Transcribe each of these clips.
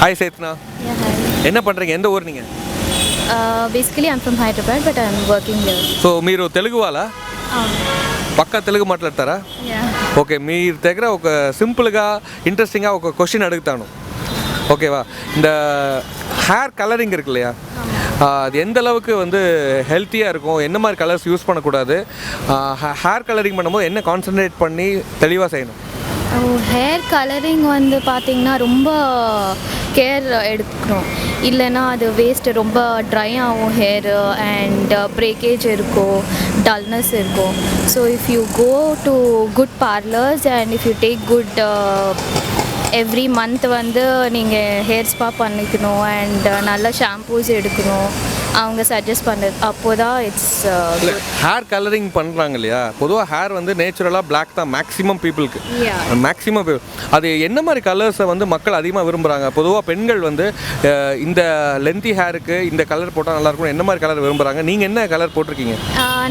Hi Chetna. Yeah, hi. என்ன பண்ணுறீங்க? எந்த ஊர் நீங்கள்? Basically, I'm from Hyderabad, but I'm working here. So మీరు తెలుగు వాళ్ళా? పక్కా తెలుగు మాట్లాడతారా? Yeah. ఓకే, మీ దగ్గర ఒక సింపుల్గా ఇంట్రెస్టింగ్గా ఒక క్వశ్చన్ అడుగుతాను, ஓகேவா? இந்த ஹேர் கலரிங் இருக்கு இல்லையா, அது எந்த அளவுக்கு வந்து ஹெல்த்தியாக இருக்கும், என்ன மாதிரி கலர்ஸ் யூஸ் பண்ணக்கூடாது, ஹேர் கலரிங் பண்ணும்போது என்ன கான்சன்ட்ரேட் பண்ணி தெளிவாக செய்யணும்? ஹேர் கலரிங் வந்து பார்த்திங்கன்னா ரொம்ப கேர் எடுக்கணும், இல்லைன்னா அது வேஸ்ட்டு, ரொம்ப ட்ரை ஆகும் ஹேரு அண்ட் பிரேக்கேஜ் இருக்கும், டல்னஸ் இருக்கும். So if you go to good parlours and if you take good every month வந்து நீங்கள் ஹேர் ஸ்பா பண்ணிக்கணும் அண்ட் நல்ல ஷாம்பூஸ் எடுக்கணும், அவங்க சஜஸ்ட் பண்ணுறது, அப்போ தான் இட்ஸ் ஹேர் கலரிங் பண்ணுறாங்க இல்லையா, பொதுவாக ஹேர் வந்து நேச்சுரலாக பிளாக் தான் மேக்ஸிமம் பீப்புளுக்கு. மேக்ஸிமம் அது என்ன மாதிரி கலர்ஸை வந்து மக்கள் அதிகமாக விரும்புகிறாங்க? பொதுவாக பெண்கள் வந்து இந்த லென்த்தி ஹேருக்கு இந்த கலர் போட்டால் நல்லாயிருக்கும், என்ன மாதிரி கலர் விரும்புகிறாங்க? நீங்கள் என்ன கலர் போட்டிருக்கீங்க?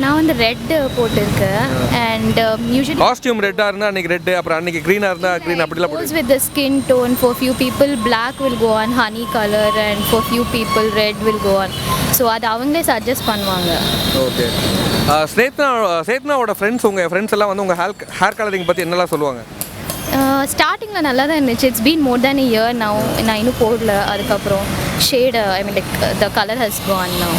நான் வந்து ரெட்டு போட்டிருக்கேன் அண்ட் யூஸ்வலி காஸ்டியூம் ரெட்டாக இருந்தால் அன்றைக்கி ரெட்டு, அப்புறம் அன்றைக்கி க்ரீனாக இருந்தால் க்ரீன், அப்படிலாம் போட்டு. with the skin tone, for few people black will go on honey color and for few people red will go on, so அது அவங்களே சஜஸ்ட் பண்ணுவாங்க. ஓகே, சேத்னாவோட ஃப்ரெண்ட்ஸ், உங்கள் ஃப்ரெண்ட்ஸ் எல்லாம் வந்து உங்கள் ஹேர் கலரிங் பற்றி என்னெல்லாம் சொல்லுவாங்க? ஸ்டார்டிங்கில் நல்லா தான் இருந்துச்சு. It's been more than year now, நான் இன்னும் போடல. அதுக்கப்புறம் shade, I mean like the colour has gone now.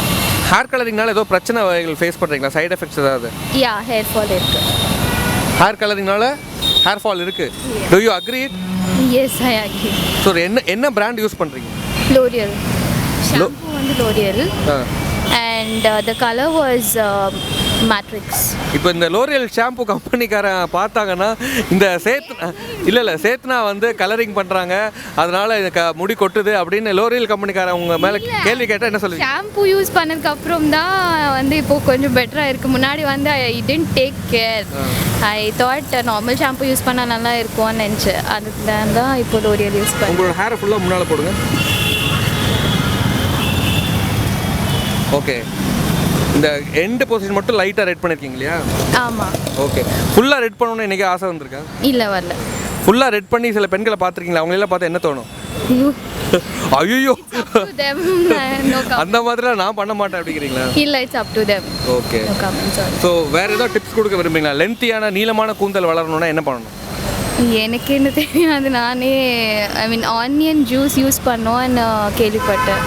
Hair கலரிங்னால ஏதோ பிரச்சனை வகைகள் ஃபேஸ் பண்ணுறீங்களா? சைடு எஃபெக்ட்ஸ் ஏதாவது? யா, ஹேர் ஃபால் இருக்கு. ஹேர் கலரிங்னால ஹேர் ஃபால் இருக்குது. Do you agree? Yes, I agree. So என்ன பிராண்ட் யூஸ் பண்ணுறீங்க? லோரியல் ஷாம்பு வந்து L'Oreal and the colour was Matrix. இப்போ இந்த லோரியல் ஷாம்பு கம்பெனிக்காரன் பார்த்தாங்கன்னா இந்த சேத்னா வந்து கலரிங் பண்ணுறாங்க, அதனால முடி கொட்டுது அப்படின்னு லோரியல் கம்பெனிக்காரன் உங்கள் மேலே கேள்வி கேட்டால் என்ன சொல்லுவீங்க? ஷாம்பு யூஸ் பண்ணதுக்கு அப்புறம் தான் வந்து இப்போது கொஞ்சம் பெட்டராக இருக்குது. முன்னாடி வந்து I didn't take care, I thought normal shampoo use பண்ணால் நல்லா இருக்கும்னு நினச்சேன். அதுக்கு தான் இப்போ லோரியல் யூஸ் பண்ணேன். உங்களோட ஹேரை ஃபுல்லாக முன்னால் போடுங்க. ஓகே, இந்த எண்டு பொசிஷன் மட்டும் லைட்டாக ரெட் பண்ணியிருக்கீங்க இல்லையா? ஆமாம். ஓகே, ஃபுல்லாக ரெட் பண்ணணும்னு இன்றைக்கி ஆசை வந்திருக்கா? இல்லை, வரல. ஃபுல்லாக ரெட் பண்ணி சில பெண்களை பார்த்துருக்கீங்களா? அவங்களெல்லாம் பார்த்தா என்ன தோணும்? ஐயோ, அந்த மாதிரிலாம் நான் பண்ண மாட்டேன் அப்படிங்கிறீங்களா? இல்லை, it's up to them. Okay, so வேறு ஏதாவது டிப்ஸ் கொடுக்க விரும்புறீங்களா? லென்த்தியான நீளமான கூந்தல் வளரணும்னா என்ன பண்ணணும்? எனக்கு என்ன தெரியாது, நானே ஐ மீன் ஆனியன் ஜூஸ் யூஸ் பண்ணோன்னு கேள்விப்பட்டேன்.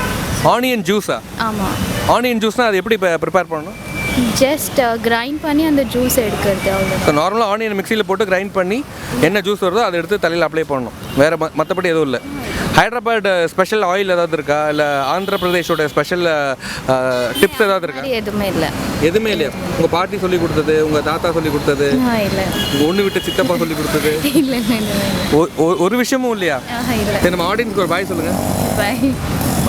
ஆனியன் ஜூஸா? ஆமாம். ஆனியன் ஜூஸ்னால் அது எப்படி ப்ரிப்பேர் பண்ணணும்? ஜஸ்ட் கிரைண்ட் பண்ணி அந்த ஜூஸ் எடுக்கிறது, அவ்வளோ. ஸோ நார்மலாக ஆனியன் மிக்சியில் போட்டு கிரைண்ட் பண்ணி என்ன ஜூஸ் வருதோ அதை எடுத்து தலையில் அப்ளை பண்ணணும், வேறு மற்றபடி எதுவும் இல்லை. ஹைதராபாத் ஸ்பெஷல் ஆயில் ஏதாவது இருக்கா, இல்லை ஆந்திர பிரதேஷோட ஸ்பெஷல் டிப்ஸ் ஏதாவது இருக்கா? எதுவுமே இல்லை. எதுவுமே இல்லையா? உங்கள் பாட்டி சொல்லி கொடுத்தது, உங்கள் தாத்தா சொல்லி கொடுத்தது, இல்லை. உங்கள் ஒன்று விட்டு சித்தப்பா சொல்லி கொடுத்தது? இல்லை, இல்லை, ஒரு விஷயமும் இல்லையா? இல்லை. சரி, நம்ம ஆடியன்ஸ்க்கு ஒரு பாய் சொல்லுங்கள். பை. பாய்.